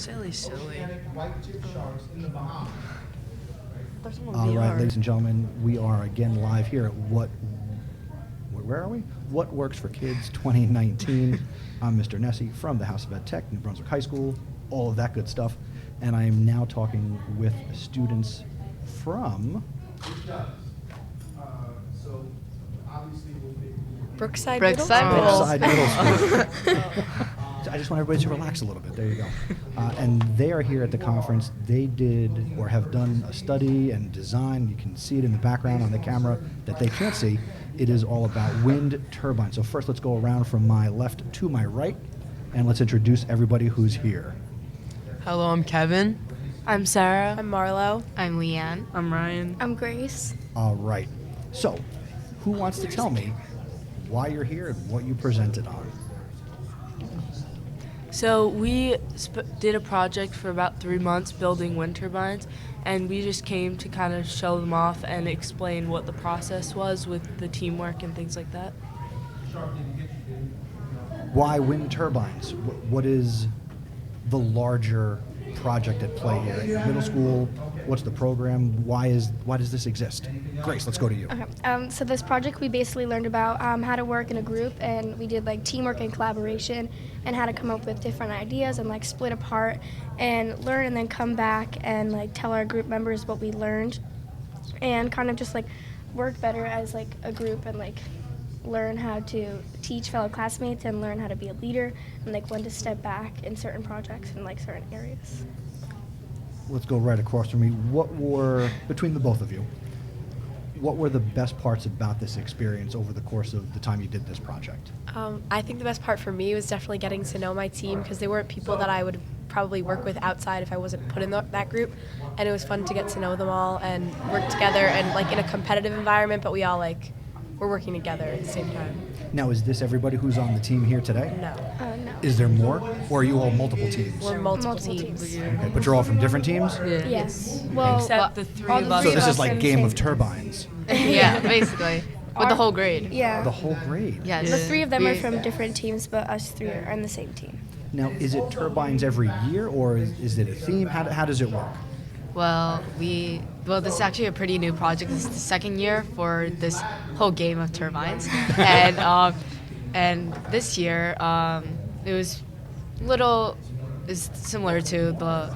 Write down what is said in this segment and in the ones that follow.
Silly. All right, ladies and gentlemen, we are again live here at where are we? What Works for Kids 2019. I'm Mr. Nessie from the House of Ed Tech, New Brunswick High School, all of that good stuff. And I am now talking with students from Brookside Middle School. I just want everybody to relax a little bit. There you go. And they are here at the conference. They did or have done a study and design. You can see it in the background on the camera that they can't see. It is all about wind turbines. So first, let's go around from my left to my right, and let's introduce everybody who's here. Hello, I'm Kevin. I'm Sarah. I'm Marlo. I'm Leanne. I'm Ryan. I'm Grace. All right. So, who wants to tell me why you're here and what you presented on? So we did a project for about 3 months building wind turbines, and we just came to kind of show them off and explain what the process was with the teamwork and things like that. Why wind turbines? What is the larger project at play here? At middle school, what's the program? Why does this exist? Grace, let's go to you. Okay. So this project, we basically learned about how to work in a group, and we did like teamwork and collaboration, and how to come up with different ideas and like split apart and learn, and then come back and like tell our group members what we learned, and kind of just like work better as like a group, and like learn how to teach fellow classmates and learn how to be a leader and like when to step back in certain projects and like certain areas. Let's go right across from me. What were, between the both of you, what were the best parts about this experience over the course of the time you did this project? I think the best part for me was definitely getting to know my team, because they weren't people that I would probably work with outside if I wasn't put in that group. And it was fun to get to know them all and work together, and like in a competitive environment, but we all like we're working together at the same time. Now, is this everybody who's on the team here today? No. No. Is there more, or are you all multiple teams? We're multiple teams. Okay, but you're all from different teams? Yes. Well, Except the three all of the us. So three this of is us like are the Game same. of Turbines. Yeah, basically. With the whole grade. Yeah. The whole grade. Yes. The three of them are from different teams, but us three are on the same team. Now, is it turbines every year, or is it a theme? How does it work? Well, this is actually a pretty new project. This is the second year for this whole game of turbines, and this year it was is similar to the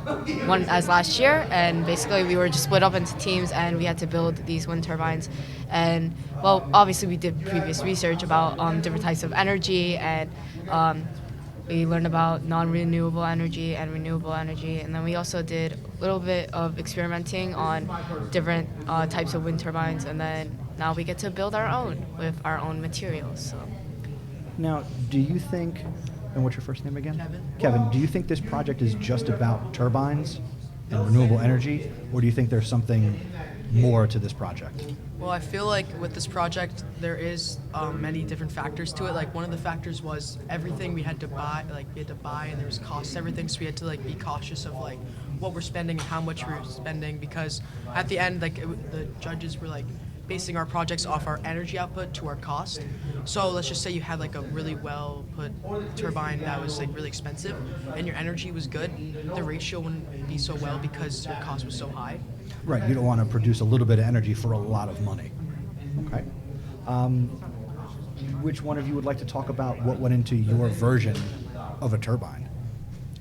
one as last year, and basically we were just split up into teams and we had to build these wind turbines. And well, obviously we did previous research about different types of energy, and we learned about non-renewable energy and renewable energy, and then we also did a little bit of experimenting on different types of wind turbines, and then now we get to build our own with our own materials. So. Now, do you think, and what's your first name again? Kevin. Kevin, do you think this project is just about turbines and renewable energy, or do you think there's something more to this project? Well, I feel like with this project, there is many different factors to it. Like one of the factors was everything we had to buy, and there was costs to everything, so we had to like be cautious of like what we're spending and how much we're spending, because at the end, like the judges were like basing our projects off our energy output to our cost. So let's just say you had like a really well put turbine that was like really expensive and your energy was good, the ratio wouldn't be so well because your cost was so high. Right, you don't want to produce a little bit of energy for a lot of money. Okay. Which one of you would like to talk about what went into your version of a turbine?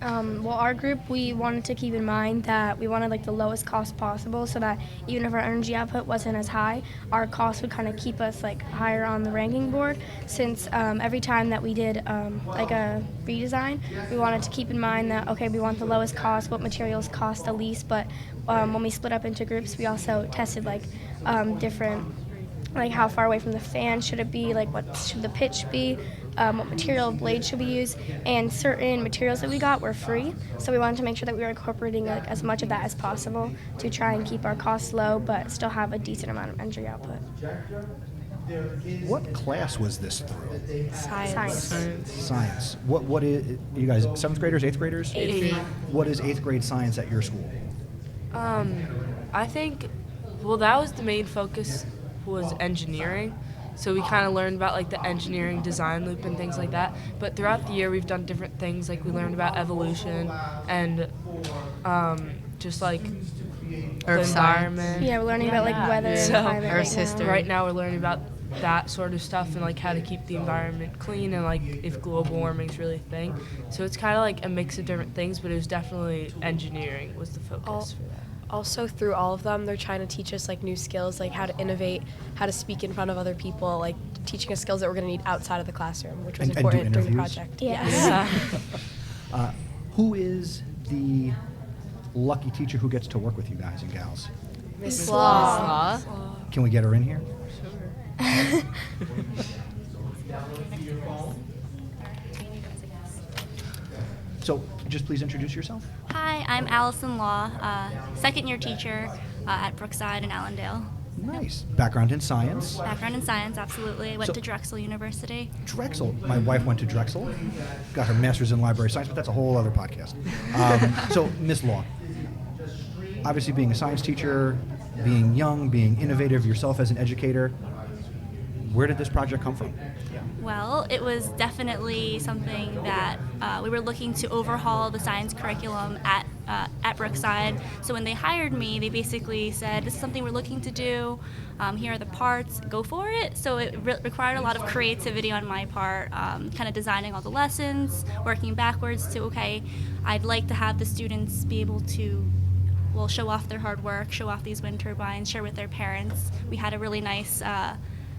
Well, our group, we wanted to keep in mind that we wanted like the lowest cost possible, so that even if our energy output wasn't as high, our cost would kind of keep us like higher on the ranking board. Since every time that we did like a redesign, we wanted to keep in mind that, okay, we want the lowest cost, what materials cost the least, but when we split up into groups, we also tested like different, like how far away from the fan should it be, like what should the pitch be, what material blade should we use, and certain materials that we got were free, so we wanted to make sure that we were incorporating like as much of that as possible to try and keep our costs low but still have a decent amount of energy output. What class was this through? Science. Science. What is, you guys, 7th graders, 8th graders? 8th. What is 8th grade science at your school? I think, well, that was the main focus, was engineering, So we kind of learned about like the engineering design loop and things like that. But throughout the year, we've done different things. Like we learned about evolution and just like the Earth science. environment. Yeah, we're learning about like weather and So, climate Earth's right now. history. Right now, we're learning about that sort of stuff and like how to keep the environment clean and like if global warming is really a thing. So it's kind of like a mix of different things, but it was definitely engineering was the focus for that. Also, through all of them, they're trying to teach us like new skills, like how to innovate, how to speak in front of other people, like teaching us skills that we're going to need outside of the classroom, which was And do important during the interviews? project. Yeah. Yeah. Who is the lucky teacher who gets to work with you guys and gals? Miss Law. Can we get her in here? So, just please introduce yourself. Hi, I'm Allison Law, second year teacher at Brookside in Allendale. Nice. Background in science. Background in science, absolutely. I went So- to Drexel University. Drexel. My wife went to Drexel, got her master's in library science, but that's a whole other podcast. So, Miss Law, obviously being a science teacher, being young, being innovative yourself as an educator, where did this project come from? Well, it was definitely something that we were looking to overhaul the science curriculum at Brookside. So when they hired me, they basically said, this is something we're looking to do. Here are the parts, go for it. So it required a lot of creativity on my part, kind of designing all the lessons, working backwards to, okay, I'd like to have the students be able to show off their hard work, show off these wind turbines, share with their parents. We had a really nice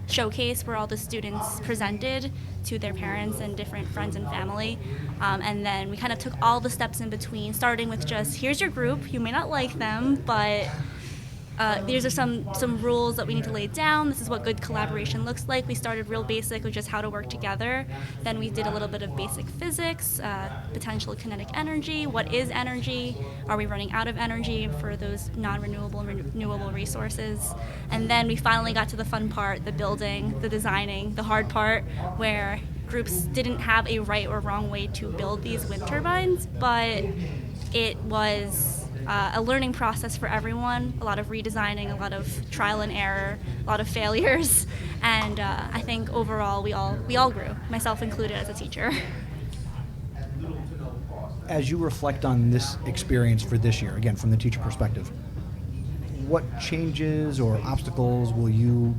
showcase where all the students presented to their parents and different friends and family. And then we kind of took all the steps in between, starting with just, here's your group. You may not like them, but these are some rules that we need to lay down. This is what good collaboration looks like. We started real basic with just how to work together. Then we did a little bit of basic physics, potential kinetic energy. What is energy? Are we running out of energy for those non-renewable and renewable resources? And then we finally got to the fun part, the building, the designing, the hard part, where groups didn't have a right or wrong way to build these wind turbines, but it was a learning process for everyone, a lot of redesigning, a lot of trial and error, a lot of failures, and I think overall we all grew, myself included as a teacher. As you reflect on this experience for this year, again, from the teacher perspective, what changes or obstacles will you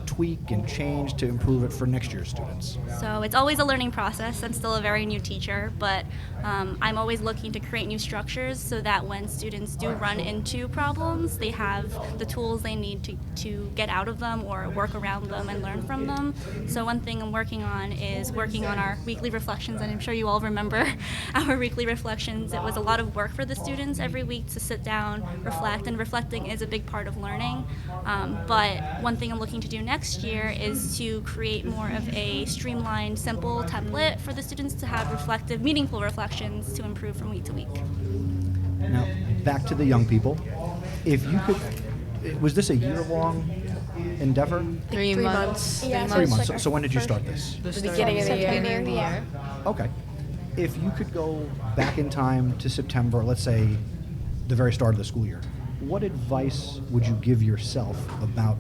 tweak and change to improve it for next year's students? So it's always a learning process. I'm still a very new teacher, but I'm always looking to create new structures so that when students do run into problems, they have the tools they need to get out of them or work around them and learn from them. So one thing I'm working on is working on our weekly reflections, and I'm sure you all remember our weekly reflections. It was a lot of work for the students every week to sit down, reflect, and reflecting is a big part of learning. But one thing I'm looking to do next year is to create more of a streamlined, simple template for the students to have reflective, meaningful reflections to improve from week to week. Now, back to the young people. If you could, was this a year-long endeavor? 3 months. Yeah, 3 it's months. like So when did you start this? The beginning of the year. Beginning of the year. Okay. If you could go back in time to September, let's say the very start of the school year, what advice would you give yourself about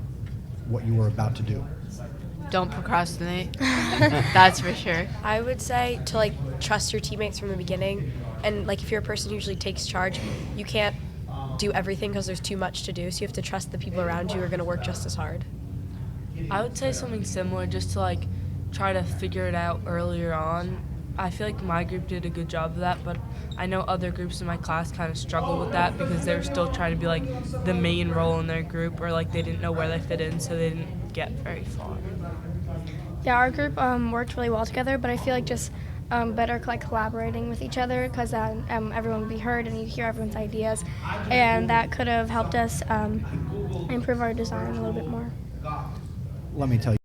what you were about to do? Don't procrastinate. That's for sure. I would say to like trust your teammates from the beginning, and like if you're a person who usually takes charge, you can't do everything because there's too much to do, so you have to trust the people around you who are going to work just as hard. I would say something similar, just to like try to figure it out earlier on. I feel like my group did a good job of that, but I know other groups in my class kind of struggled with that because they were still trying to be like the main role in their group, or like they didn't know where they fit in, so they didn't get very far. Yeah, our group worked really well together, but I feel like just better like collaborating with each other because everyone would be heard and you hear everyone's ideas, and that could have helped us improve our design a little bit more. Let me tell you.